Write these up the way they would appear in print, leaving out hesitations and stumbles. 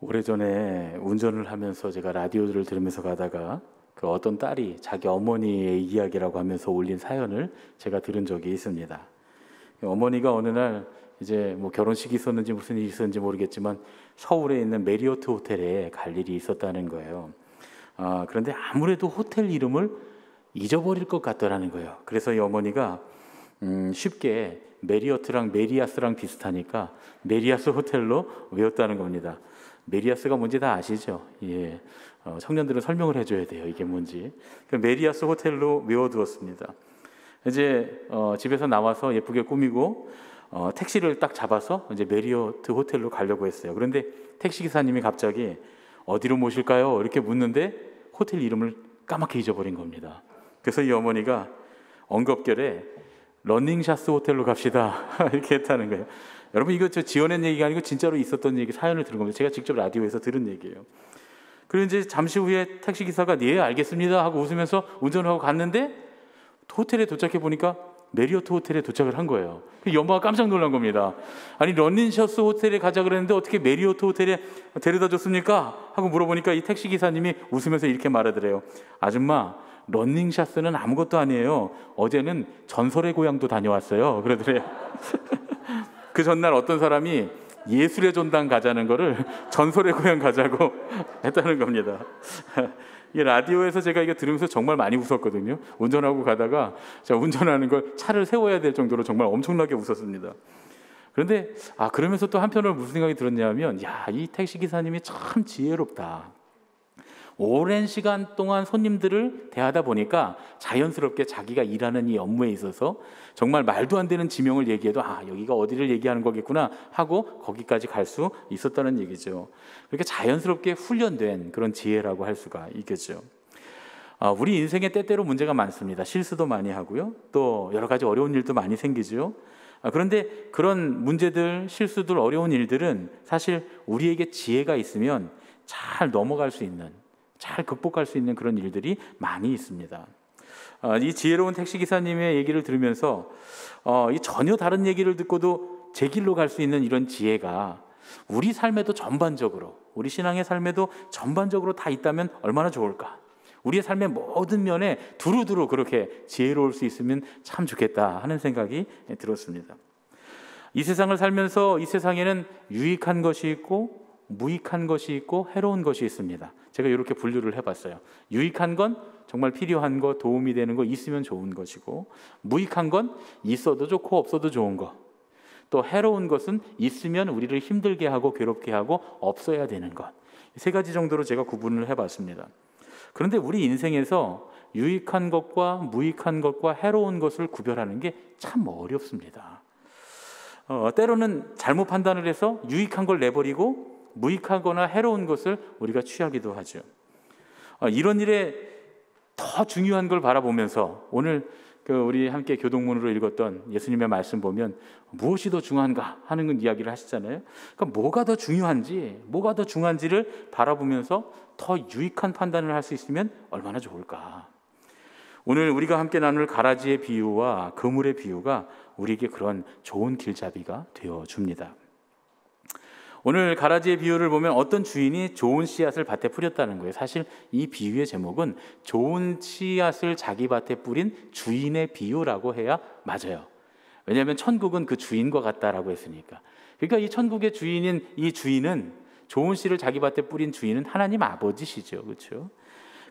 오래전에 운전을 하면서 제가 라디오를 들으면서 가다가 그 어떤 딸이 자기 어머니의 이야기라고 하면서 올린 사연을 제가 들은 적이 있습니다. 어머니가 어느 날 이제 뭐 결혼식이 있었는지 무슨 일이 있었는지 모르겠지만 서울에 있는 메리어트 호텔에 갈 일이 있었다는 거예요. 그런데 아무래도 호텔 이름을 잊어버릴 것 같더라는 거예요. 그래서 이 어머니가 쉽게 메리어트랑 메리아스랑 비슷하니까 메리아스 호텔로 외웠다는 겁니다. 메리아스가 뭔지 다 아시죠? 예. 청년들은 설명을 해줘야 돼요. 이게 뭔지. 메리아스 호텔로 외워두었습니다. 이제 집에서 나와서 예쁘게 꾸미고 택시를 딱 잡아서 이제 메리어트 호텔로 가려고 했어요. 그런데 택시 기사님이 갑자기 어디로 모실까요? 이렇게 묻는데 호텔 이름을 까맣게 잊어버린 겁니다. 그래서 이 어머니가 엉겁결에 러닝샤스 호텔로 갑시다 이렇게 했다는 거예요. 여러분 이거 저 지어낸 얘기가 아니고 진짜로 있었던 얘기, 사연을 들은 겁니다. 제가 직접 라디오에서 들은 얘기예요. 그리고 이제 잠시 후에 택시기사가 네 알겠습니다 하고 웃으면서 운전을 하고 갔는데 호텔에 도착해 보니까 메리어트 호텔에 도착을 한 거예요. 이 엄마가 깜짝 놀란 겁니다. 아니 러닝샤스 호텔에 가자 그랬는데 어떻게 메리어트 호텔에 데려다 줬습니까? 하고 물어보니까 이 택시기사님이 웃으면서 이렇게 말하더래요. 아줌마, 러닝샤스는 아무것도 아니에요. 어제는 전설의 고향도 다녀왔어요. 그러더래요. 그 전날 어떤 사람이 예술의 전당 가자는 거를 전설의 고향 가자고 했다는 겁니다. 이 라디오에서 제가 이거 들으면서 정말 많이 웃었거든요. 운전하고 가다가 제가 운전하는 걸 차를 세워야 될 정도로 정말 엄청나게 웃었습니다. 그런데 그러면서 또 한편으로 무슨 생각이 들었냐면 이 택시 기사님이 참 지혜롭다. 오랜 시간 동안 손님들을 대하다 보니까 자연스럽게 자기가 일하는 이 업무에 있어서 정말 말도 안 되는 지명을 얘기해도 여기가 어디를 얘기하는 거겠구나 하고 거기까지 갈 수 있었다는 얘기죠. 그렇게 자연스럽게 훈련된 그런 지혜라고 할 수가 있겠죠. 우리 인생에 때때로 문제가 많습니다. 실수도 많이 하고요. 또 여러 가지 어려운 일도 많이 생기죠. 그런데 그런 문제들, 실수들, 어려운 일들은 사실 우리에게 지혜가 있으면 잘 넘어갈 수 있는, 잘 극복할 수 있는 그런 일들이 많이 있습니다. 이 지혜로운 택시기사님의 얘기를 들으면서 이 전혀 다른 얘기를 듣고도 제 길로 갈 수 있는 이런 지혜가 우리 삶에도 전반적으로, 우리 신앙의 삶에도 전반적으로 다 있다면 얼마나 좋을까. 우리의 삶의 모든 면에 두루두루 그렇게 지혜로울 수 있으면 참 좋겠다 하는 생각이 들었습니다. 이 세상을 살면서 이 세상에는 유익한 것이 있고 무익한 것이 있고 해로운 것이 있습니다. 제가 이렇게 분류를 해봤어요. 유익한 건 정말 필요한 거, 도움이 되는 거, 있으면 좋은 것이고, 무익한 건 있어도 좋고 없어도 좋은 거, 또 해로운 것은 있으면 우리를 힘들게 하고 괴롭게 하고 없어야 되는 것. 세 가지 정도로 제가 구분을 해봤습니다. 그런데 우리 인생에서 유익한 것과 무익한 것과 해로운 것을 구별하는 게 참 어렵습니다. 때로는 잘못 판단을 해서 유익한 걸 내버리고 무익하거나 해로운 것을 우리가 취하기도 하죠. 이런 일에 더 중요한 걸 바라보면서 오늘 우리 함께 교동문으로 읽었던 예수님의 말씀 보면 무엇이 더 중요한가 하는 이야기를 하시잖아요. 그러니까 뭐가 더 중요한지를 바라보면서 더 유익한 판단을 할 수 있으면 얼마나 좋을까. 오늘 우리가 함께 나눌 가라지의 비유와 그물의 비유가 우리에게 그런 좋은 길잡이가 되어줍니다. 오늘 가라지의 비유를 보면 어떤 주인이 좋은 씨앗을 밭에 뿌렸다는 거예요. 사실 이 비유의 제목은 좋은 씨앗을 자기 밭에 뿌린 주인의 비유라고 해야 맞아요. 왜냐하면 천국은 그 주인과 같다라고 했으니까. 그러니까 이 천국의 주인인 이 주인은, 좋은 씨를 자기 밭에 뿌린 주인은 하나님 아버지시죠. 그렇죠?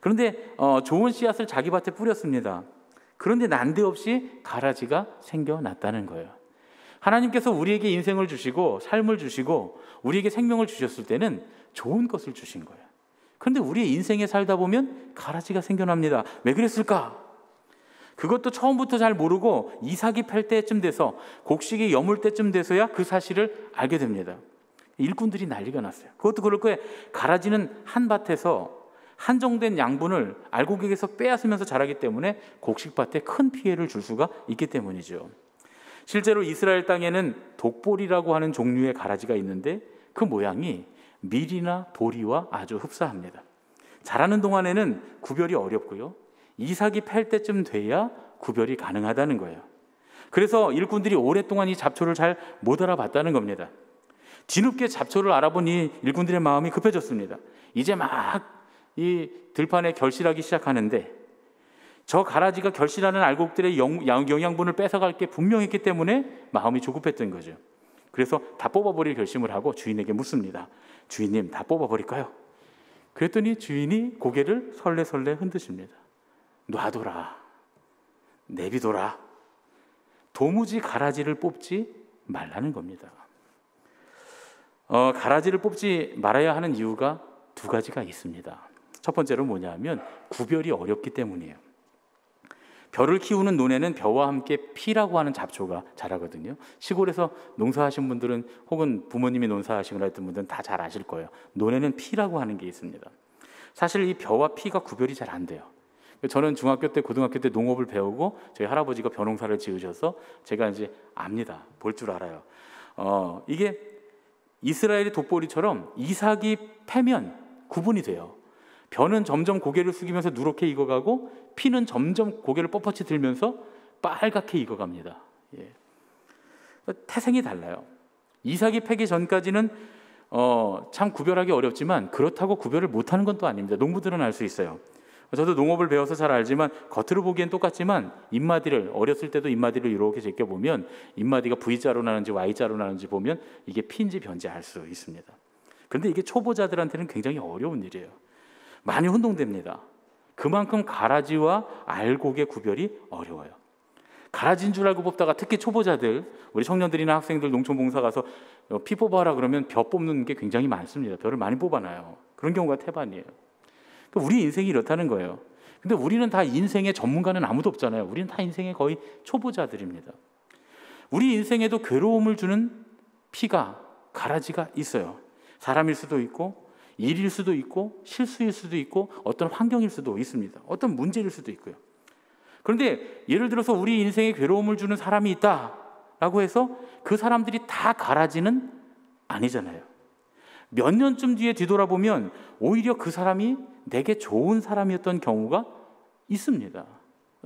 그런데 좋은 씨앗을 자기 밭에 뿌렸습니다. 그런데 난데없이 가라지가 생겨났다는 거예요. 하나님께서 우리에게 인생을 주시고 삶을 주시고 우리에게 생명을 주셨을 때는 좋은 것을 주신 거예요. 그런데 우리의 인생에 살다 보면 가라지가 생겨납니다. 왜 그랬을까? 그것도 처음부터 잘 모르고 이삭이 팔 때쯤 돼서, 곡식이 여물 때쯤 돼서야 그 사실을 알게 됩니다. 일꾼들이 난리가 났어요. 그것도 그럴 거예요. 가라지는 한 밭에서 한정된 양분을 알곡에게서 빼앗으면서 자라기 때문에 곡식밭에 큰 피해를 줄 수가 있기 때문이죠. 실제로 이스라엘 땅에는 독보리라고 하는 종류의 가라지가 있는데 그 모양이 밀이나 보리와 아주 흡사합니다. 자라는 동안에는 구별이 어렵고요. 이삭이 팔 때쯤 돼야 구별이 가능하다는 거예요. 그래서 일꾼들이 오랫동안 이 잡초를 잘 못 알아봤다는 겁니다. 뒤늦게 잡초를 알아본 이 일꾼들의 마음이 급해졌습니다. 이제 막 이 들판에 결실하기 시작하는데 저 가라지가 결실하는 알곡들의 영양분을 뺏어갈 게 분명했기 때문에 마음이 조급했던 거죠. 그래서 다 뽑아버릴 결심을 하고 주인에게 묻습니다. 주인님, 다 뽑아버릴까요? 그랬더니 주인이 고개를 설레설레 흔드십니다. 놔둬라, 내비둬라. 도무지 가라지를 뽑지 말라는 겁니다. 가라지를 뽑지 말아야 하는 이유가 두 가지가 있습니다. 첫 번째로 뭐냐면 구별이 어렵기 때문이에요. 벼를 키우는 논에는 벼와 함께 피라고 하는 잡초가 자라거든요. 시골에서 농사하신 분들은 혹은 부모님이 농사하시거나 했던 분들은 다 잘 아실 거예요. 논에는 피라고 하는 게 있습니다. 사실 이 벼와 피가 구별이 잘 안 돼요. 저는 중학교 때, 고등학교 때 농업을 배우고 저희 할아버지가 벼농사를 지으셔서 제가 이제 압니다. 볼 줄 알아요. 이게 이스라엘의 돋보리처럼 이삭이 패면 구분이 돼요. 벼는 점점 고개를 숙이면서 누렇게 익어가고 피는 점점 고개를 뻣뻣이 들면서 빨갛게 익어갑니다. 예. 태생이 달라요. 이삭이 패기 전까지는 참 구별하기 어렵지만 그렇다고 구별을 못하는 건 또 아닙니다. 농부들은 알 수 있어요. 저도 농업을 배워서 잘 알지만 겉으로 보기엔 똑같지만 잎마디를 어렸을 때도 잎마디를 이렇게 제껴보면 잎마디가 V자로 나는지 Y자로 나는지 보면 이게 피인지 벼인지 알 수 있습니다. 그런데 이게 초보자들한테는 굉장히 어려운 일이에요. 많이 혼동됩니다. 그만큼 가라지와 알곡의 구별이 어려워요. 가라지인 줄 알고 뽑다가 특히 초보자들, 우리 청년들이나 학생들 농촌봉사 가서 피 뽑아라 그러면 벼 뽑는 게 굉장히 많습니다. 벼를 많이 뽑아놔요. 그런 경우가 태반이에요. 우리 인생이 이렇다는 거예요. 근데 우리는 다 인생의 전문가는 아무도 없잖아요. 우리는 다 인생의 거의 초보자들입니다. 우리 인생에도 괴로움을 주는 피가, 가라지가 있어요. 사람일 수도 있고 일일 수도 있고 실수일 수도 있고 어떤 환경일 수도 있습니다. 어떤 문제일 수도 있고요. 그런데 예를 들어서 우리 인생에 괴로움을 주는 사람이 있다라고 해서 그 사람들이 다 가라지는 아니잖아요. 몇 년쯤 뒤에 뒤돌아보면 오히려 그 사람이 내게 좋은 사람이었던 경우가 있습니다.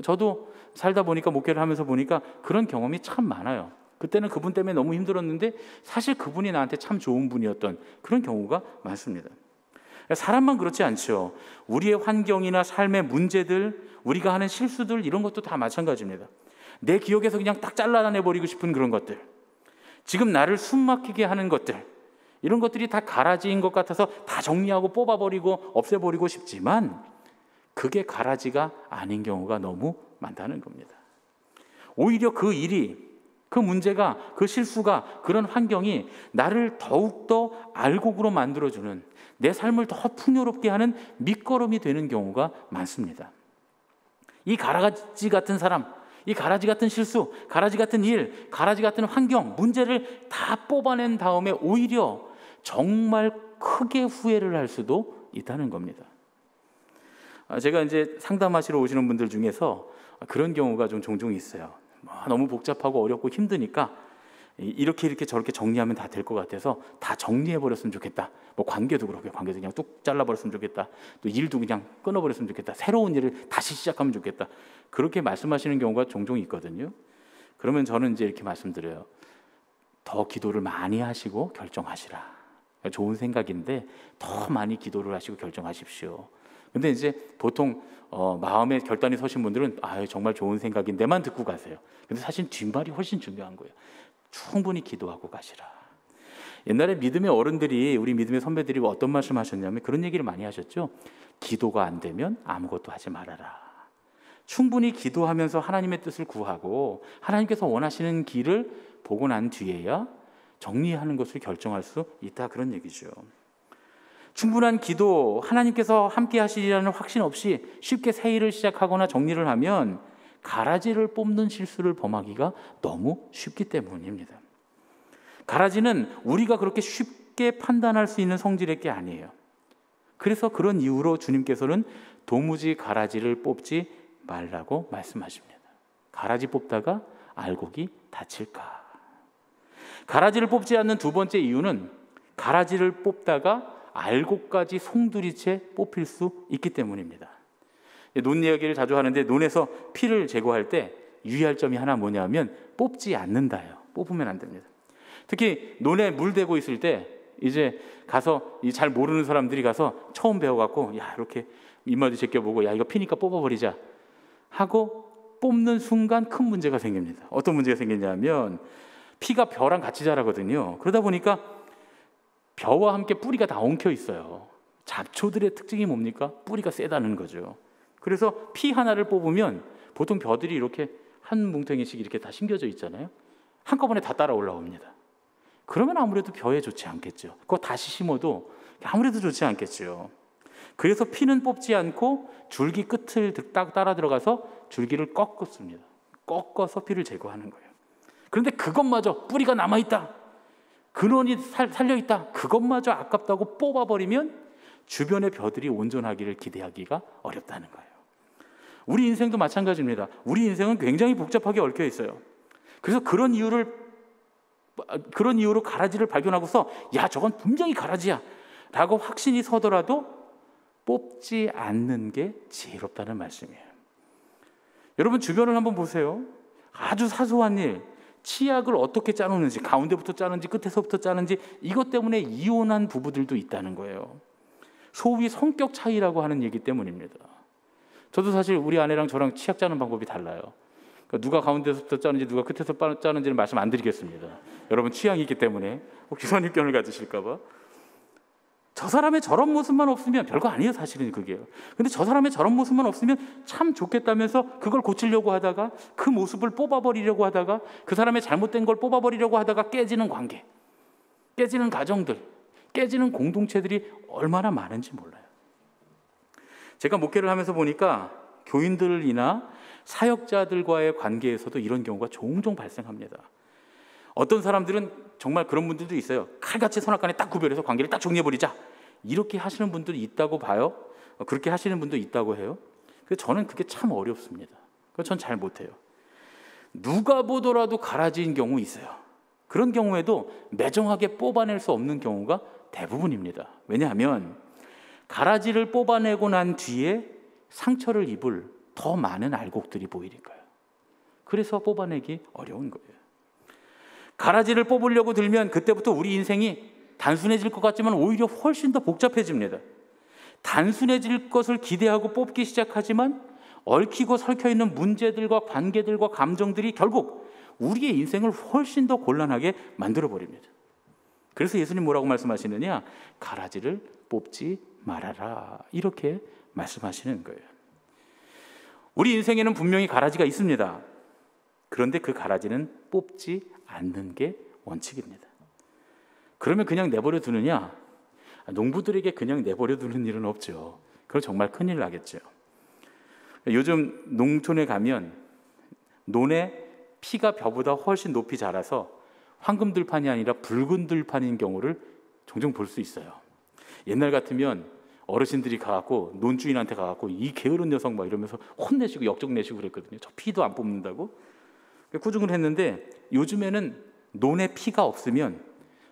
저도 살다 보니까 목회를 하면서 보니까 그런 경험이 참 많아요. 그때는 그분 때문에 너무 힘들었는데 사실 그분이 나한테 참 좋은 분이었던 그런 경우가 많습니다. 사람만 그렇지 않죠. 우리의 환경이나 삶의 문제들, 우리가 하는 실수들 이런 것도 다 마찬가지입니다. 내 기억에서 그냥 딱 잘라내버리고 싶은 그런 것들, 지금 나를 숨막히게 하는 것들, 이런 것들이 다 가라지인 것 같아서 다 정리하고 뽑아버리고 없애버리고 싶지만 그게 가라지가 아닌 경우가 너무 많다는 겁니다. 오히려 그 일이, 그 문제가, 그 실수가, 그런 환경이 나를 더욱더 알곡으로 만들어주는, 내 삶을 더 풍요롭게 하는 밑거름이 되는 경우가 많습니다. 이 가라지 같은 사람, 이 가라지 같은 실수, 가라지 같은 일, 가라지 같은 환경, 문제를 다 뽑아낸 다음에 오히려 정말 크게 후회를 할 수도 있다는 겁니다. 제가 이제 상담하시러 오시는 분들 중에서 그런 경우가 좀 종종 있어요. 너무 복잡하고 어렵고 힘드니까 이렇게 저렇게 정리하면 다 될 것 같아서 다 정리해버렸으면 좋겠다. 뭐 관계도 그렇고요. 관계도 그냥 뚝 잘라버렸으면 좋겠다. 또 일도 그냥 끊어버렸으면 좋겠다. 새로운 일을 다시 시작하면 좋겠다. 그렇게 말씀하시는 경우가 종종 있거든요. 그러면 저는 이제 이렇게 말씀드려요. 더 기도를 많이 하시고 결정하시라. 좋은 생각인데 더 많이 기도를 하시고 결정하십시오. 근데 이제 보통 마음에 결단이 서신 분들은 정말 좋은 생각인데만 듣고 가세요. 근데 사실 뒷말이 훨씬 중요한 거예요. 충분히 기도하고 가시라. 옛날에 믿음의 어른들이, 우리 믿음의 선배들이 어떤 말씀 하셨냐면 그런 얘기를 많이 하셨죠. 기도가 안 되면 아무것도 하지 말아라. 충분히 기도하면서 하나님의 뜻을 구하고 하나님께서 원하시는 길을 보고 난 뒤에야 정리하는 것을 결정할 수 있다, 그런 얘기죠. 충분한 기도, 하나님께서 함께 하시리라는 확신 없이 쉽게 새 일을 시작하거나 정리를 하면 가라지를 뽑는 실수를 범하기가 너무 쉽기 때문입니다. 가라지는 우리가 그렇게 쉽게 판단할 수 있는 성질의 게 아니에요. 그래서 그런 이유로 주님께서는 도무지 가라지를 뽑지 말라고 말씀하십니다. 가라지 뽑다가 알곡이 다칠까? 가라지를 뽑지 않는 두 번째 이유는 가라지를 뽑다가 알곡까지 송두리째 뽑힐 수 있기 때문입니다. 논 이야기를 자주 하는데 논에서 피를 제거할 때 유의할 점이 하나 뭐냐면 뽑지 않는다요. 뽑으면 안 됩니다. 특히 논에 물 대고 있을 때 이제 가서 잘 모르는 사람들이 가서 처음 배워갖고 야 이렇게 입마디 제껴보고 야 이거 피니까 뽑아버리자 하고 뽑는 순간 큰 문제가 생깁니다. 어떤 문제가 생기냐면 피가 벼랑 같이 자라거든요. 그러다 보니까 벼와 함께 뿌리가 다 엉켜 있어요. 잡초들의 특징이 뭡니까? 뿌리가 세다는 거죠. 그래서 피 하나를 뽑으면 보통 벼들이 이렇게 한 뭉텅이씩 이렇게 다 심겨져 있잖아요. 한꺼번에 다 따라 올라옵니다. 그러면 아무래도 벼에 좋지 않겠죠. 그거 다시 심어도 아무래도 좋지 않겠죠. 그래서 피는 뽑지 않고 줄기 끝을 딱 따라 들어가서 줄기를 꺾었습니다. 꺾어서 피를 제거하는 거예요. 그런데 그것마저 뿌리가 남아있다, 근원이 살려있다, 그것마저 아깝다고 뽑아버리면 주변의 벼들이 온전하기를 기대하기가 어렵다는 거예요. 우리 인생도 마찬가지입니다. 우리 인생은 굉장히 복잡하게 얽혀 있어요. 그래서 그런 이유로 가라지를 발견하고서 야 저건 분명히 가라지야 라고 확신이 서더라도 뽑지 않는 게 지혜롭다는 말씀이에요. 여러분 주변을 한번 보세요. 아주 사소한 일, 치약을 어떻게 짜놓는지, 가운데부터 짜는지 끝에서부터 짜는지, 이것 때문에 이혼한 부부들도 있다는 거예요. 소위 성격 차이라고 하는 얘기 때문입니다. 저도 사실 우리 아내랑 저랑 치약 짜는 방법이 달라요. 그러니까 누가 가운데서부터 짜는지 누가 끝에서 짜는지는 말씀 안 드리겠습니다. 여러분 취향이 있기 때문에 혹시 선입견을 가지실까 봐. 저 사람의 저런 모습만 없으면 별거 아니에요, 사실은 그게요. 근데 저 사람의 저런 모습만 없으면 참 좋겠다면서 그걸 고치려고 하다가 그 모습을 뽑아버리려고 하다가 그 사람의 잘못된 걸 뽑아버리려고 하다가 깨지는 관계, 깨지는 가정들, 깨지는 공동체들이 얼마나 많은지 몰라요. 제가 목회를 하면서 보니까 교인들이나 사역자들과의 관계에서도 이런 경우가 종종 발생합니다. 어떤 사람들은 정말 그런 분들도 있어요. 칼같이 선악간에 딱 구별해서 관계를 딱 정리해버리자, 이렇게 하시는 분들이 있다고 봐요. 그렇게 하시는 분도 있다고 해요. 그래서 저는 그게 참 어렵습니다. 전 잘 못해요. 누가 보더라도 가라지인 경우 있어요. 그런 경우에도 매정하게 뽑아낼 수 없는 경우가 대부분입니다. 왜냐하면 가라지를 뽑아내고 난 뒤에 상처를 입을 더 많은 알곡들이 보이니까요. 그래서 뽑아내기 어려운 거예요. 가라지를 뽑으려고 들면 그때부터 우리 인생이 단순해질 것 같지만 오히려 훨씬 더 복잡해집니다. 단순해질 것을 기대하고 뽑기 시작하지만 얽히고 설켜 있는 문제들과 관계들과 감정들이 결국 우리의 인생을 훨씬 더 곤란하게 만들어버립니다. 그래서 예수님 뭐라고 말씀하시느냐? 가라지를 뽑지 말아라, 이렇게 말씀하시는 거예요. 우리 인생에는 분명히 가라지가 있습니다. 그런데 그 가라지는 뽑지 않는 게 원칙입니다. 그러면 그냥 내버려 두느냐? 농부들에게 그냥 내버려 두는 일은 없죠. 그럼 정말 큰일 나겠죠. 요즘 농촌에 가면 논에 피가 벼보다 훨씬 높이 자라서 황금들판이 아니라 붉은 들판인 경우를 종종 볼 수 있어요. 옛날 같으면 어르신들이 가갖고 논주인한테 가갖고 이 게으른 녀석 막 이러면서 혼내시고 역적내시고 그랬거든요. 저 피도 안 뽑는다고 꾸중을 했는데, 요즘에는 논에 피가 없으면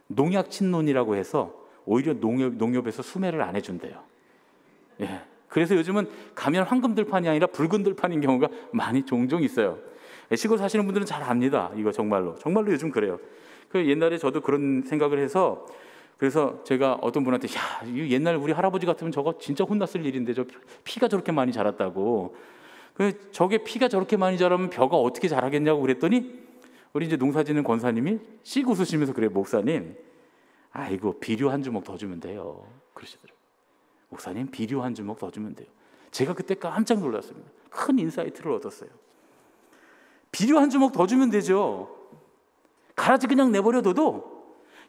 농약 친논이라고 해서 오히려 농협에서 수매를 안 해준대요. 예. 그래서 요즘은 가면 황금들판이 아니라 붉은 들판인 경우가 많이 종종 있어요. 시골 사시는 분들은 잘 압니다. 이거 정말로 요즘 그래요. 그 옛날에 저도 그런 생각을 해서, 그래서 제가 어떤 분한테 야, 옛날 우리 할아버지 같으면 저거 진짜 혼났을 일인데 저 피가 저렇게 많이 자랐다고. 저게 피가 저렇게 많이 자라면 벼가 어떻게 자라겠냐고 그랬더니 우리 이제 농사짓는 권사님이 씩 웃으시면서 그래요. 목사님, 아이고 비료 한 주먹 더 주면 돼요, 그러시더라고요. 목사님, 비료 한 주먹 더 주면 돼요. 제가 그때 깜짝 놀랐습니다. 큰 인사이트를 얻었어요. 비료 한 주먹 더 주면 되죠. 가라지 그냥 내버려둬도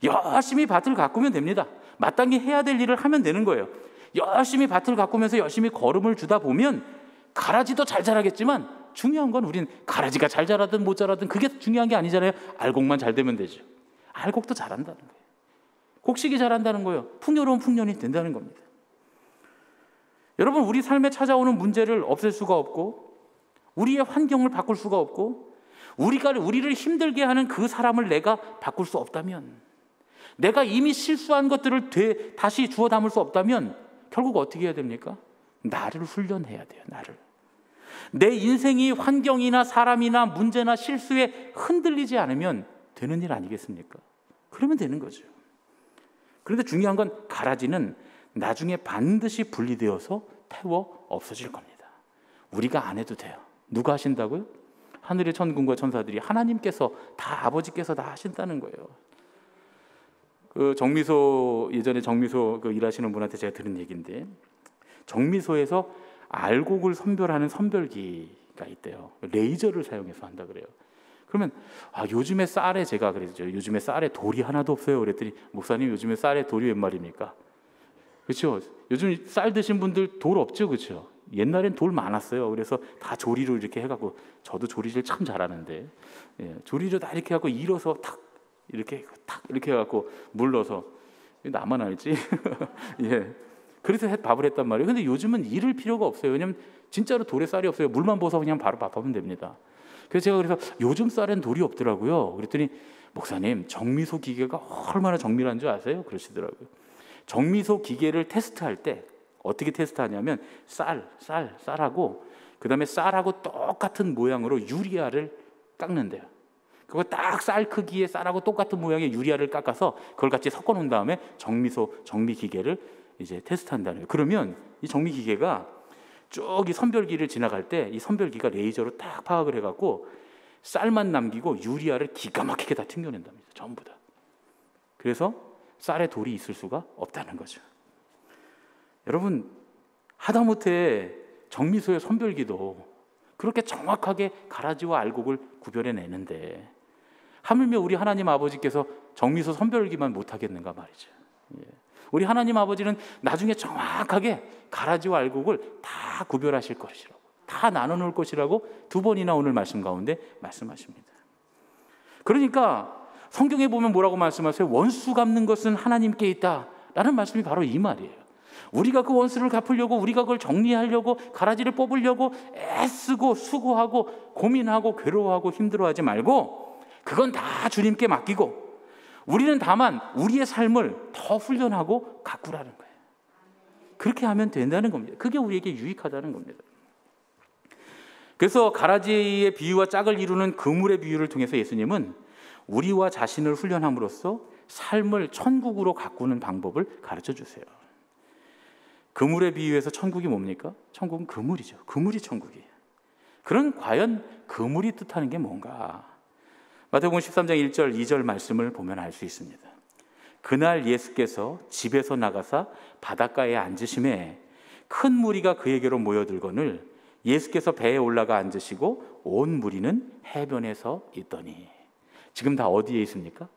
열심히 밭을 가꾸면 됩니다. 마땅히 해야 될 일을 하면 되는 거예요. 열심히 밭을 가꾸면서 열심히 거름을 주다 보면 가라지도 잘 자라겠지만 중요한 건 우린 가라지가 잘 자라든 못 자라든 그게 중요한 게 아니잖아요. 알곡만 잘 되면 되죠. 알곡도 자란다는 거예요. 곡식이 자란다는 거예요. 풍요로운 풍년이 된다는 겁니다. 여러분, 우리 삶에 찾아오는 문제를 없앨 수가 없고 우리의 환경을 바꿀 수가 없고 우리를 힘들게 하는 그 사람을 내가 바꿀 수 없다면, 내가 이미 실수한 것들을 다시 주워 담을 수 없다면 결국 어떻게 해야 됩니까? 나를 훈련해야 돼요. 내 인생이 환경이나 사람이나 문제나 실수에 흔들리지 않으면 되는 일 아니겠습니까? 그러면 되는 거죠. 그런데 중요한 건 가라지는 나중에 반드시 분리되어서 태워 없어질 겁니다. 우리가 안 해도 돼요. 누가 하신다고요? 하늘의 천군과 천사들이, 하나님께서 다, 아버지께서 다 하신다는 거예요. 그 정미소, 예전에 정미소 그 일하시는 분한테 제가 들은 얘기인데, 정미소에서 알곡을 선별하는 선별기가 있대요. 레이저를 사용해서 한다 그래요. 그러면 요즘에 쌀에, 제가 그랬죠, 요즘에 쌀에 돌이 하나도 없어요. 그랬더니, 목사님 요즘에 쌀에 돌이 웬 말입니까? 그렇죠. 요즘 쌀 드신 분들 돌 없죠, 그렇죠. 옛날엔 돌 많았어요. 그래서 다 조리로 이렇게 해갖고, 저도 조리를 참 잘하는데, 조리로 다 이렇게 해갖고 일어서 탁 이렇게 해갖고 물 넣어서, 나만 알지? 예. 그래서 밥을 했단 말이에요. 근데 요즘은 이를 필요가 없어요. 왜냐면 진짜로 돌에 쌀이 없어요. 물만 부어서 그냥 바로 밥하면 됩니다. 그래서 제가 요즘 쌀엔 돌이 없더라고요. 그랬더니, 목사님 정미소 기계가 얼마나 정밀한 줄 아세요? 그러시더라고요. 정미소 기계를 테스트할 때 어떻게 테스트하냐면, 쌀하고 그다음에 쌀하고 똑같은 모양으로 유리아를 깎는데요. 그거 딱 쌀 크기의 쌀하고 똑같은 모양의 유리아를 깎아서 그걸 같이 섞어 놓은 다음에 정미 기계를 이제 테스트한다는 거예요. 그러면 이 정미 기계가 쭉 이 선별기를 지나갈 때 이 선별기가 레이저로 딱 파악을 해갖고 쌀만 남기고 유리아를 기가 막히게 다 튕겨낸답니다. 전부 다. 그래서 쌀에 돌이 있을 수가 없다는 거죠. 여러분, 하다못해 정미소의 선별기도 그렇게 정확하게 가라지와 알곡을 구별해내는데, 하물며 우리 하나님 아버지께서 정미소 선별기만 못하겠는가 말이죠. 우리 하나님 아버지는 나중에 정확하게 가라지와 알곡을 다 구별하실 것이라고, 다 나눠놓을 것이라고 2번이나 오늘 말씀 가운데 말씀하십니다. 그러니까 성경에 보면 뭐라고 말씀하세요? 원수 갚는 것은 하나님께 있다라는 말씀이 바로 이 말이에요. 우리가 그 원수를 갚으려고, 우리가 그걸 정리하려고, 가라지를 뽑으려고 애쓰고 수고하고 고민하고 괴로워하고 힘들어하지 말고, 그건 다 주님께 맡기고 우리는 다만 우리의 삶을 더 훈련하고 가꾸라는 거예요. 그렇게 하면 된다는 겁니다. 그게 우리에게 유익하다는 겁니다. 그래서 가라지의 비유와 짝을 이루는 그물의 비유를 통해서 예수님은 우리와 자신을 훈련함으로써 삶을 천국으로 가꾸는 방법을 가르쳐 주세요. 그물의 비유에서 천국이 뭡니까? 천국은 그물이죠. 그물이 천국이에요. 그런 과연 그물이 뜻하는 게 뭔가? 마태복음 13장 1절 2절 말씀을 보면 알 수 있습니다. 그날 예수께서 집에서 나가사 바닷가에 앉으심에 큰 무리가 그에게로 모여들거늘 예수께서 배에 올라가 앉으시고 온 무리는 해변에 서 있더니. 지금 다 어디에 있습니까?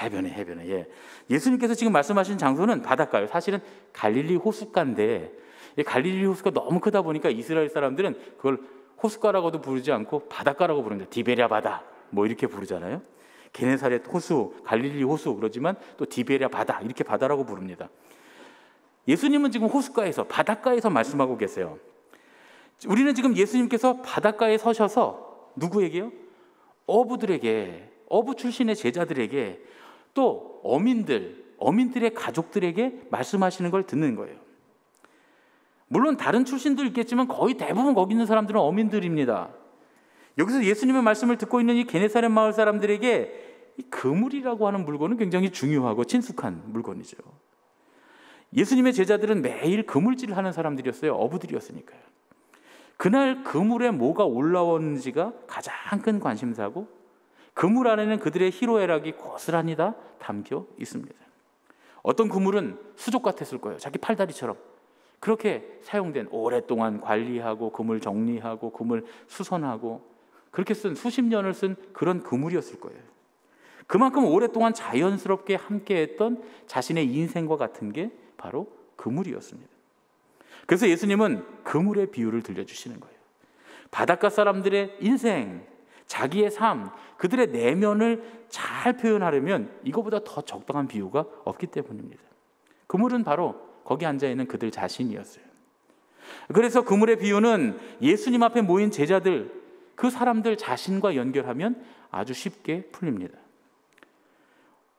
해변에. 예. 예수님께서 지금 말씀하신 장소는 바닷가예요. 사실은 갈릴리 호숫가인데, 이 갈릴리 호숫가 너무 크다 보니까 이스라엘 사람들은 그걸 호숫가라고도 부르지 않고 바닷가라고 부릅니다. 디베랴 바다 뭐 이렇게 부르잖아요. 게네사렛 호수, 갈릴리 호수 그러지만 또 디베랴 바다, 이렇게 바다라고 부릅니다. 예수님은 지금 호숫가에서, 바닷가에서 말씀하고 계세요. 우리는 지금 예수님께서 바닷가에 서셔서 누구에게요? 어부들에게, 어부 출신의 제자들에게, 또 어민들의 가족들에게 말씀하시는 걸 듣는 거예요. 물론 다른 출신도 있겠지만 거의 대부분 거기 있는 사람들은 어민들입니다. 여기서 예수님의 말씀을 듣고 있는 이 게네사렛 마을 사람들에게 이 그물이라고 하는 물건은 굉장히 중요하고 친숙한 물건이죠. 예수님의 제자들은 매일 그물질을 하는 사람들이었어요. 어부들이었으니까요. 그날 그물에 뭐가 올라오는지가 가장 큰 관심사고, 그물 안에는 그들의 희로애락이 고스란히 다 담겨 있습니다. 어떤 그물은 수족 같았을 거예요. 자기 팔다리처럼 그렇게 사용된, 오랫동안 관리하고 그물 정리하고 그물 수선하고 그렇게 쓴, 수십 년을 쓴 그런 그물이었을 거예요. 그만큼 오랫동안 자연스럽게 함께했던 자신의 인생과 같은 게 바로 그물이었습니다. 그래서 예수님은 그물의 비유를 들려주시는 거예요. 바닷가 사람들의 인생, 자기의 삶, 그들의 내면을 잘 표현하려면 이거보다 더 적당한 비유가 없기 때문입니다. 그물은 바로 거기 앉아있는 그들 자신이었어요. 그래서 그물의 비유는 예수님 앞에 모인 제자들, 그 사람들 자신과 연결하면 아주 쉽게 풀립니다.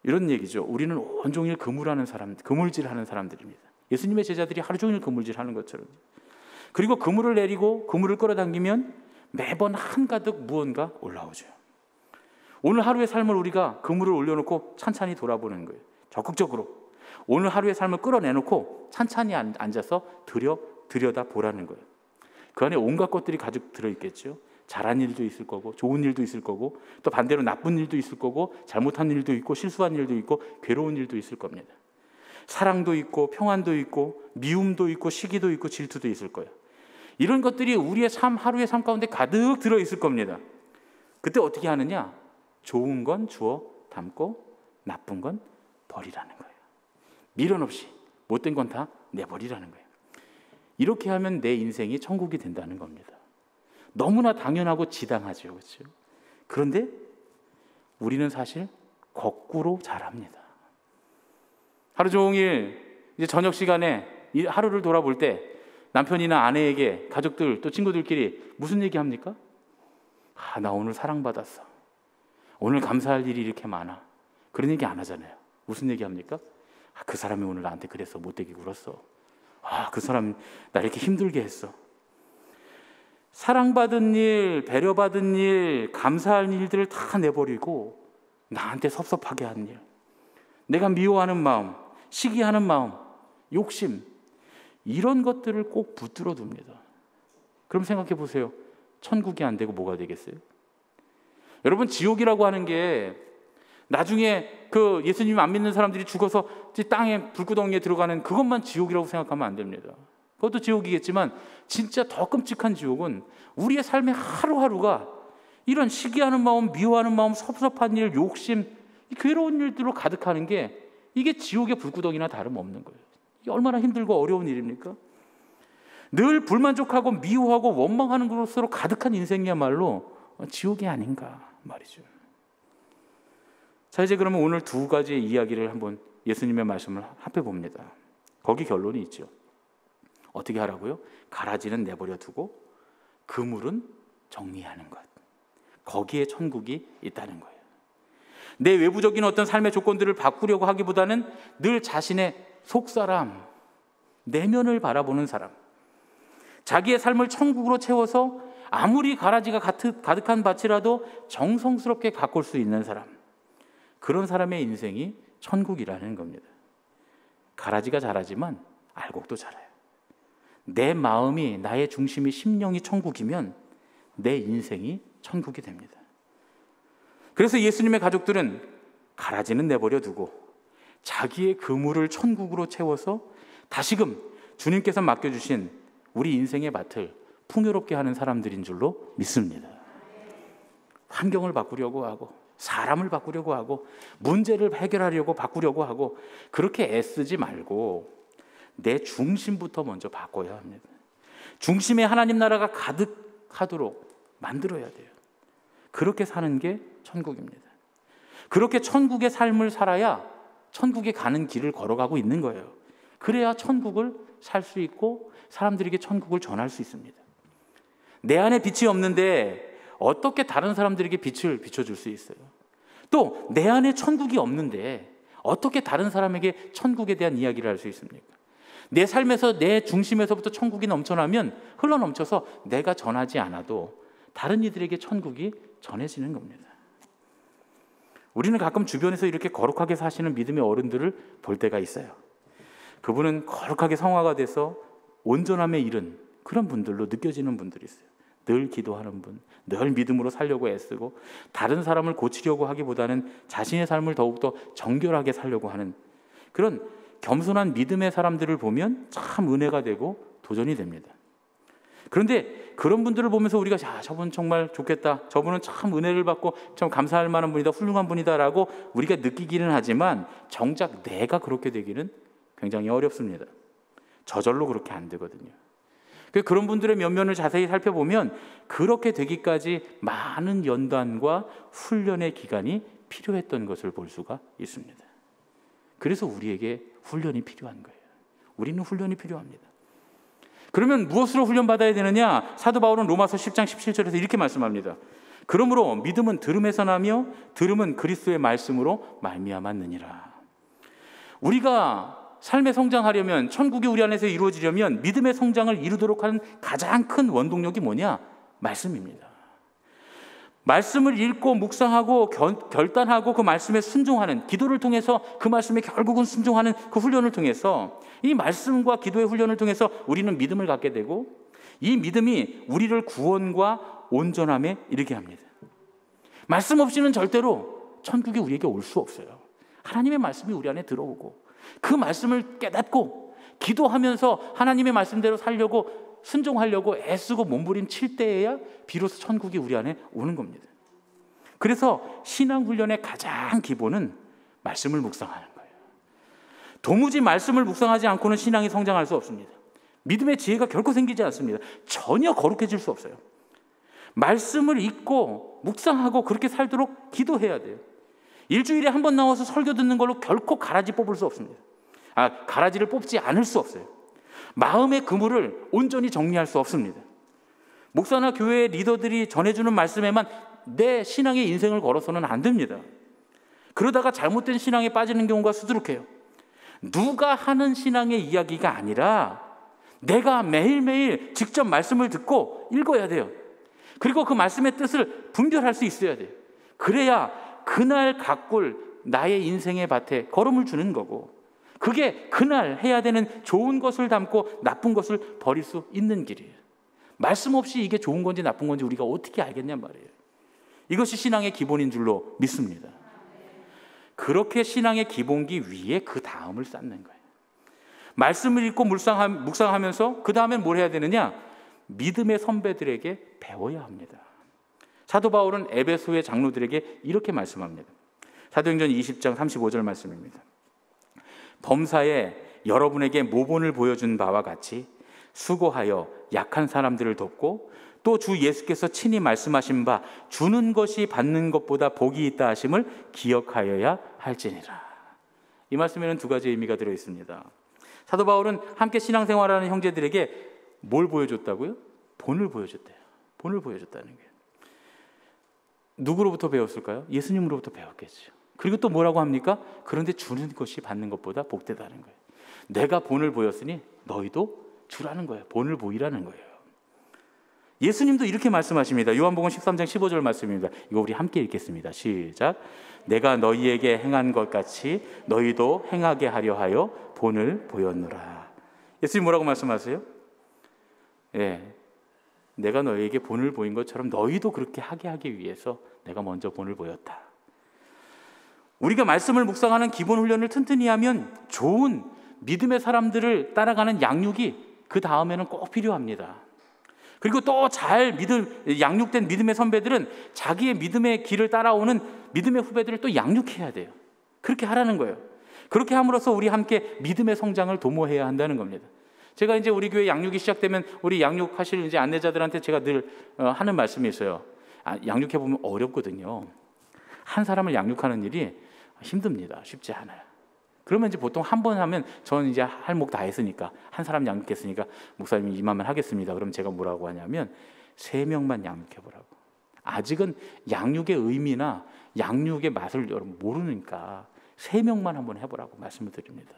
이런 얘기죠. 우리는 온종일 그물질하는 사람들입니다. 예수님의 제자들이 하루 종일 그물질하는 것처럼. 그리고 그물을 내리고 그물을 끌어당기면 매번 한가득 무언가 올라오죠. 오늘 하루의 삶을 우리가 그물을 올려놓고 찬찬히 돌아보는 거예요. 적극적으로 오늘 하루의 삶을 끌어내놓고 찬찬히 앉아서 들여다보라는 거예요. 그 안에 온갖 것들이 가득 들어있겠죠. 잘한 일도 있을 거고 좋은 일도 있을 거고 또 반대로 나쁜 일도 있을 거고 잘못한 일도 있고 실수한 일도 있고 괴로운 일도 있을 겁니다. 사랑도 있고 평안도 있고 미움도 있고 시기도 있고 질투도 있을 거예요. 이런 것들이 우리의 하루의 삶 가운데 가득 들어있을 겁니다. 그때 어떻게 하느냐? 좋은 건 주워 담고 나쁜 건 버리라는 거예요. 미련 없이 못된 건 다 내버리라는 거예요. 이렇게 하면 내 인생이 천국이 된다는 겁니다. 너무나 당연하고 지당하죠. 그렇죠? 그런데 우리는 사실 거꾸로 잘합니다. 하루 종일 이제 저녁 시간에 이 하루를 돌아볼 때 남편이나 아내에게 가족들 또 친구들끼리 무슨 얘기 합니까? 나 오늘 사랑받았어. 오늘 감사할 일이 이렇게 많아. 그런 얘기 안 하잖아요. 무슨 얘기 합니까? 그 사람이 오늘 나한테 그랬어. 못되게 굴었어. 그 사람 나 이렇게 힘들게 했어. 사랑받은 일, 배려받은 일, 감사할 일들을 다 내버리고 나한테 섭섭하게 한 일, 내가 미워하는 마음, 시기하는 마음, 욕심, 이런 것들을 꼭 붙들어 둡니다. 그럼 생각해 보세요. 천국이 안 되고 뭐가 되겠어요? 여러분, 지옥이라고 하는 게 나중에 그 예수님 안 믿는 사람들이 죽어서 땅에 불구덩이에 들어가는 그것만 지옥이라고 생각하면 안 됩니다. 그것도 지옥이겠지만 진짜 더 끔찍한 지옥은 우리의 삶의 하루하루가 이런 시기하는 마음, 미워하는 마음, 섭섭한 일, 욕심, 괴로운 일들로 가득하는 게 이게 지옥의 불구덩이나 다름없는 거예요. 이게 얼마나 힘들고 어려운 일입니까? 늘 불만족하고 미워하고 원망하는 것으로 가득한 인생이야말로 지옥이 아닌가 말이죠. 자, 이제 그러면 오늘 두 가지의 이야기를 한번 예수님의 말씀을 합해 봅니다. 거기 결론이 있죠. 어떻게 하라고요? 가라지는 내버려 두고 그물은 정리하는 것. 거기에 천국이 있다는 거예요. 내 외부적인 어떤 삶의 조건들을 바꾸려고 하기보다는 늘 자신의 속사람, 내면을 바라보는 사람, 자기의 삶을 천국으로 채워서 아무리 가라지가 가득한 밭이라도 정성스럽게 가꿀 수 있는 사람, 그런 사람의 인생이 천국이라는 겁니다. 가라지가 자라지만 알곡도 자라요. 내 마음이, 나의 중심이, 심령이 천국이면 내 인생이 천국이 됩니다. 그래서 예수님의 가족들은 가라지는 내버려 두고 자기의 그물을 천국으로 채워서 다시금 주님께서 맡겨주신 우리 인생의 밭을 풍요롭게 하는 사람들인 줄로 믿습니다. 환경을 바꾸려고 하고 사람을 바꾸려고 하고 문제를 해결하려고 바꾸려고 하고 그렇게 애쓰지 말고 내 중심부터 먼저 바꿔야 합니다. 중심에 하나님 나라가 가득하도록 만들어야 돼요. 그렇게 사는 게 천국입니다. 그렇게 천국의 삶을 살아야 천국에 가는 길을 걸어가고 있는 거예요. 그래야 천국을 살 수 있고 사람들에게 천국을 전할 수 있습니다. 내 안에 빛이 없는데 어떻게 다른 사람들에게 빛을 비춰줄 수 있어요? 또 내 안에 천국이 없는데 어떻게 다른 사람에게 천국에 대한 이야기를 할 수 있습니까? 내 삶에서 내 중심에서부터 천국이 넘쳐나면 흘러넘쳐서 내가 전하지 않아도 다른 이들에게 천국이 전해지는 겁니다. 우리는 가끔 주변에서 이렇게 거룩하게 사시는 믿음의 어른들을 볼 때가 있어요. 그분은 거룩하게 성화가 돼서 온전함에 이른 그런 분들로 느껴지는 분들이 있어요. 늘 기도하는 분, 늘 믿음으로 살려고 애쓰고 다른 사람을 고치려고 하기보다는 자신의 삶을 더욱더 정결하게 살려고 하는 그런 겸손한 믿음의 사람들을 보면 참 은혜가 되고 도전이 됩니다. 그런데 그런 분들을 보면서 우리가 저분 정말 좋겠다, 저분은 참 은혜를 받고 참 감사할 만한 분이다, 훌륭한 분이다 라고 우리가 느끼기는 하지만 정작 내가 그렇게 되기는 굉장히 어렵습니다. 저절로 그렇게 안 되거든요. 그런 분들의 면면을 자세히 살펴보면 그렇게 되기까지 많은 연단과 훈련의 기간이 필요했던 것을 볼 수가 있습니다. 그래서 우리에게 훈련이 필요한 거예요. 우리는 훈련이 필요합니다. 그러면 무엇으로 훈련받아야 되느냐? 사도 바울은 로마서 10장 17절에서 이렇게 말씀합니다. 그러므로 믿음은 들음에서 나며 들음은 그리스도의 말씀으로 말미암았느니라. 우리가 삶의 성장하려면, 천국이 우리 안에서 이루어지려면 믿음의 성장을 이루도록 하는 가장 큰 원동력이 뭐냐? 말씀입니다. 말씀을 읽고 묵상하고 결단하고 그 말씀에 순종하는, 기도를 통해서 그 말씀에 결국은 순종하는 그 훈련을 통해서, 이 말씀과 기도의 훈련을 통해서 우리는 믿음을 갖게 되고, 이 믿음이 우리를 구원과 온전함에 이르게 합니다. 말씀 없이는 절대로 천국이 우리에게 올 수 없어요. 하나님의 말씀이 우리 안에 들어오고, 그 말씀을 깨닫고 기도하면서 하나님의 말씀대로 살려고, 순종하려고 애쓰고 몸부림칠 때에야 비로소 천국이 우리 안에 오는 겁니다. 그래서 신앙훈련의 가장 기본은 말씀을 묵상하는 거예요. 도무지 말씀을 묵상하지 않고는 신앙이 성장할 수 없습니다. 믿음의 지혜가 결코 생기지 않습니다. 전혀 거룩해질 수 없어요. 말씀을 읽고 묵상하고 그렇게 살도록 기도해야 돼요. 일주일에 한 번 나와서 설교 듣는 걸로 결코 가라지 뽑을 수 없습니다. 가라지를 뽑지 않을 수 없어요. 마음의 그물을 온전히 정리할 수 없습니다. 목사나 교회의 리더들이 전해주는 말씀에만 내 신앙의 인생을 걸어서는 안 됩니다. 그러다가 잘못된 신앙에 빠지는 경우가 수두룩해요. 누가 하는 신앙의 이야기가 아니라 내가 매일매일 직접 말씀을 듣고 읽어야 돼요. 그리고 그 말씀의 뜻을 분별할 수 있어야 돼요. 그래야 그날 가꿀 나의 인생의 밭에 걸음을 주는 거고, 그게 그날 해야 되는 좋은 것을 담고 나쁜 것을 버릴 수 있는 길이에요. 말씀 없이 이게 좋은 건지 나쁜 건지 우리가 어떻게 알겠냔 말이에요. 이것이 신앙의 기본인 줄로 믿습니다. 그렇게 신앙의 기본기 위에 그 다음을 쌓는 거예요. 말씀을 읽고 묵상하면서 그 다음엔 뭘 해야 되느냐? 믿음의 선배들에게 배워야 합니다. 사도 바울은 에베소의 장로들에게 이렇게 말씀합니다. 사도행전 20장 35절 말씀입니다. 범사에 여러분에게 모본을 보여준 바와 같이 수고하여 약한 사람들을 돕고, 또 주 예수께서 친히 말씀하신 바 주는 것이 받는 것보다 복이 있다 하심을 기억하여야 할지니라. 이 말씀에는 두 가지 의미가 들어 있습니다. 사도 바울은 함께 신앙생활하는 형제들에게 뭘 보여줬다고요? 본을 보여줬대요. 본을 보여줬다는 거예요. 누구로부터 배웠을까요? 예수님으로부터 배웠겠죠. 그리고 또 뭐라고 합니까? 그런데 주는 것이 받는 것보다 복되다는 거예요. 내가 본을 보였으니 너희도 주라는 거예요. 본을 보이라는 거예요. 예수님도 이렇게 말씀하십니다. 요한복음 13장 15절 말씀입니다. 이거 우리 함께 읽겠습니다. 시작. 내가 너희에게 행한 것 같이 너희도 행하게 하려 하여 본을 보였노라. 예수님 뭐라고 말씀하세요? 내가 너희에게 본을 보인 것처럼 너희도 그렇게 하기 위해서 내가 먼저 본을 보였다. 우리가 말씀을 묵상하는 기본 훈련을 튼튼히 하면 좋은 믿음의 사람들을 따라가는 양육이 그 다음에는 꼭 필요합니다. 그리고 또 양육된 믿음의 선배들은 자기의 믿음의 길을 따라오는 믿음의 후배들을 또 양육해야 돼요. 그렇게 하라는 거예요. 그렇게 함으로써 우리 함께 믿음의 성장을 도모해야 한다는 겁니다. 제가 이제 우리 교회 양육이 시작되면 우리 양육하실 이제 안내자들한테 제가 늘 하는 말씀이 있어요. 양육해 보면 어렵거든요. 한 사람을 양육하는 일이 힘듭니다. 쉽지 않아요. 그러면 이제 보통 한 번 하면 저는 이제 할 목 다 했으니까, 한 사람 양육했으니까 목사님이 이만만 하겠습니다. 그럼 제가 뭐라고 하냐면 3명만 양육해보라고. 아직은 양육의 의미나 양육의 맛을 여러분 모르니까 3명만 한번 해보라고 말씀을 드립니다.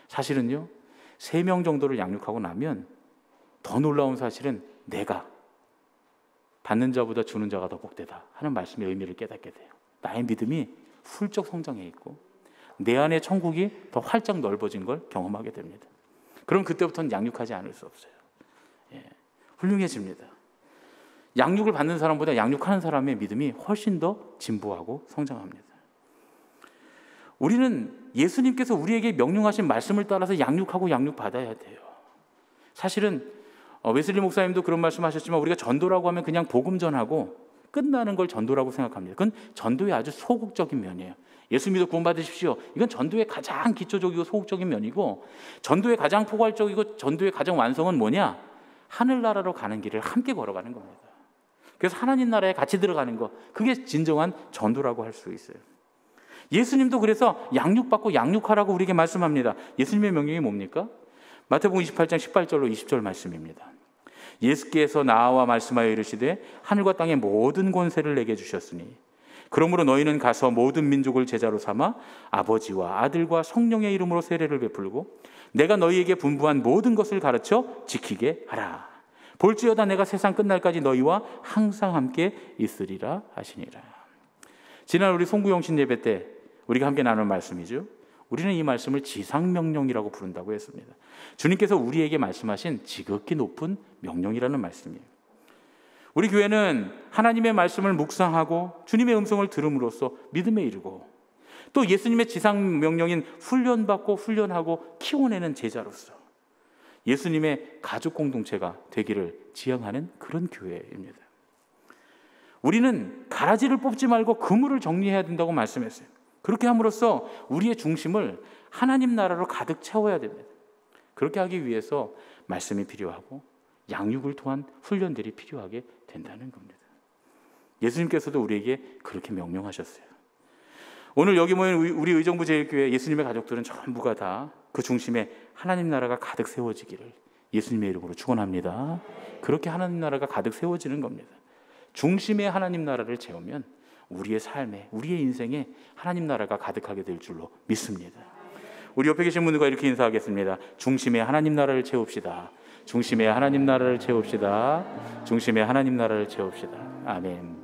사실은요, 3명 정도를 양육하고 나면 더 놀라운 사실은 내가 받는 자보다 주는 자가 더 복되다 하는 말씀의 의미를 깨닫게 돼요. 나의 믿음이 훌쩍 성장해 있고 내 안에 천국이 더 활짝 넓어진 걸 경험하게 됩니다. 그럼 그때부터는 양육하지 않을 수 없어요. 훌륭해집니다. 양육을 받는 사람보다 양육하는 사람의 믿음이 훨씬 더 진보하고 성장합니다. 우리는 예수님께서 우리에게 명령하신 말씀을 따라서 양육하고 양육받아야 돼요. 사실은 웨슬리 목사님도 그런 말씀하셨지만, 우리가 전도라고 하면 그냥 복음 전하고 끝나는 걸 전도라고 생각합니다. 그건 전도의 아주 소극적인 면이에요. 예수 믿어 구원받으십시오. 이건 전도의 가장 기초적이고 소극적인 면이고, 전도의 가장 포괄적이고 전도의 가장 완성은 뭐냐? 하늘나라로 가는 길을 함께 걸어가는 겁니다. 그래서 하나님 나라에 같이 들어가는 거, 그게 진정한 전도라고 할 수 있어요. 예수님도 그래서 양육받고 양육하라고 우리에게 말씀합니다. 예수님의 명령이 뭡니까? 마태복음 28장 18절로 20절 말씀입니다. 예수께서 나와 말씀하여 이르시되 하늘과 땅의 모든 권세를 내게 주셨으니 그러므로 너희는 가서 모든 민족을 제자로 삼아 아버지와 아들과 성령의 이름으로 세례를 베풀고 내가 너희에게 분부한 모든 것을 가르쳐 지키게 하라. 볼지어다 내가 세상 끝날까지 너희와 항상 함께 있으리라 하시니라. 지난 우리 송구영신 예배 때 우리가 함께 나눈 말씀이죠. 우리는 이 말씀을 지상명령이라고 부른다고 했습니다. 주님께서 우리에게 말씀하신 지극히 높은 명령이라는 말씀이에요. 우리 교회는 하나님의 말씀을 묵상하고 주님의 음성을 들음으로써 믿음에 이르고, 또 예수님의 지상명령인 훈련받고 훈련하고 키워내는 제자로서 예수님의 가족 공동체가 되기를 지향하는 그런 교회입니다. 우리는 가라지를 뽑지 말고 그물을 정리해야 된다고 말씀했어요. 그렇게 함으로써 우리의 중심을 하나님 나라로 가득 채워야 됩니다. 그렇게 하기 위해서 말씀이 필요하고 양육을 통한 훈련들이 필요하게 된다는 겁니다. 예수님께서도 우리에게 그렇게 명령하셨어요. 오늘 여기 모인 우리 의정부 제일교회 예수님의 가족들은 전부가 다 그 중심에 하나님 나라가 가득 세워지기를 예수님의 이름으로 축원합니다. 그렇게 하나님 나라가 가득 세워지는 겁니다. 중심에 하나님 나라를 채우면 우리의 삶에, 우리의 인생에 하나님 나라가 가득하게 될 줄로 믿습니다. 우리 옆에 계신 분들과 이렇게 인사하겠습니다. 중심에 하나님 나라를 채웁시다. 중심에 하나님 나라를 채웁시다. 중심에 하나님 나라를 채웁시다. 아멘.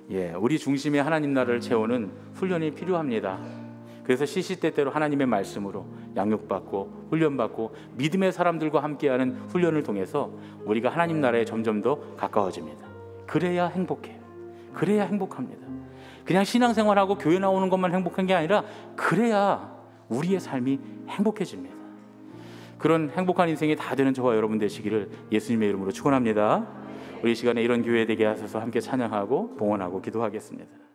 예, 우리 중심에 하나님 나라를 채우는 훈련이 필요합니다. 그래서 시시때때로 하나님의 말씀으로 양육받고 훈련받고 믿음의 사람들과 함께하는 훈련을 통해서 우리가 하나님 나라에 점점 더 가까워집니다. 그래야 행복해요. 그래야 행복합니다. 그냥 신앙생활하고 교회 나오는 것만 행복한 게 아니라 그래야 우리의 삶이 행복해집니다. 그런 행복한 인생이 다 되는 저와 여러분 되시기를 예수님의 이름으로 축원합니다. 우리 시간에 이런 교회 되게 하셔서 함께 찬양하고 봉헌하고 기도하겠습니다.